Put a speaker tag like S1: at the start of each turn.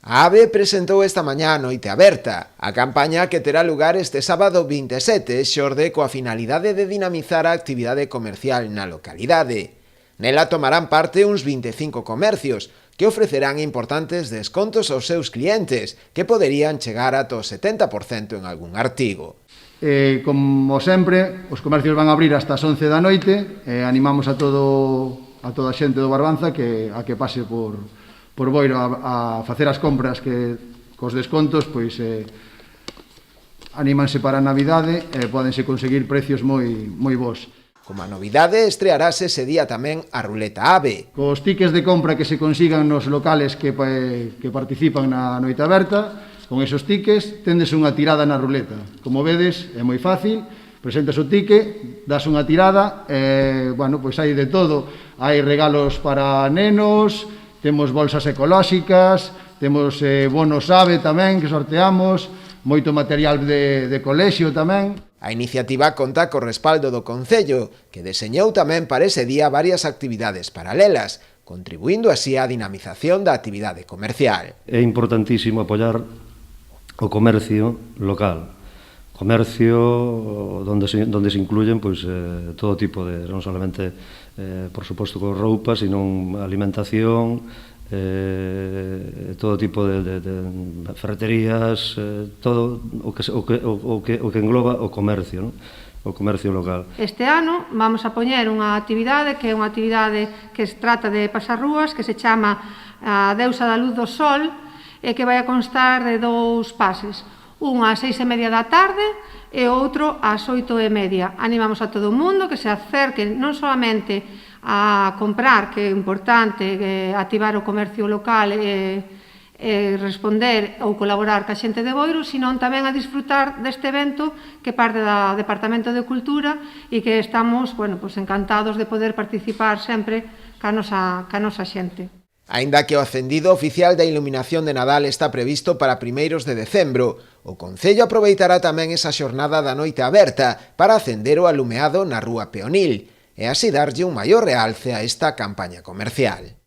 S1: A AVE presentou esta mañá a Noite Aberta, a campaña que terá lugar este sábado 27 xorde coa finalidade de dinamizar a actividade comercial na localidade. Nela tomarán parte uns 25 comercios, que ofrecerán importantes descontos aos seus clientes, que poderían chegar ata o 70% en algún artigo.
S2: Como sempre, os comercios van a abrir hasta as 11 da noite, animamos a toda a xente do Barbanza a que pase por Boiro a facer as compras que cos descontos pois anímanse para a Navidade e pódense conseguir precios moi bons.
S1: Como a novidade, estrearase ese día tamén a ruleta AVE.
S2: Cos tickets de compra que se consigan nos locales que participan na Noite Aberta, con esos tickets tendes unha tirada na ruleta. Como vedes, é moi fácil, presentas o ticket, das unha tirada e, pois hai de todo. Hai regalos para nenos, temos bolsas ecolóxicas, temos bonos AVE tamén que sorteamos, moito material de colexio tamén.
S1: A iniciativa conta co respaldo do Concello, que deseñou tamén para ese día varias actividades paralelas, contribuindo así á dinamización da actividade comercial.
S3: É importantísimo apoiar o comercio local, comercio onde se incluyen pois, todo tipo de, non solamente, por suposto, con roupa, sino alimentación, todo tipo de ferreterías, todo o que engloba o comercio, non? O comercio local.
S4: Este ano vamos a poñer unha actividade que é unha actividade que se trata de pasar rúas, que se chama a Deusa da Luz do Sol, e que vai a constar de dous pases, un ás 6:30 da tarde e outro ás 8:30. Animamos a todo o mundo que se acerque non solamente a comprar, que é importante activar o comercio local e responder ou colaborar ca xente de Boiro, senón tamén a disfrutar deste evento que parte do Departamento de Cultura e que estamos encantados de poder participar sempre ca nosa xente.
S1: Aínda que o acendido oficial da iluminación de Nadal está previsto para primeiros de decembro, o Concello aproveitará tamén esa xornada da Noite Aberta para acender o alumeado na Rúa Peonil, e así darlle un maior realce a esta campaña comercial.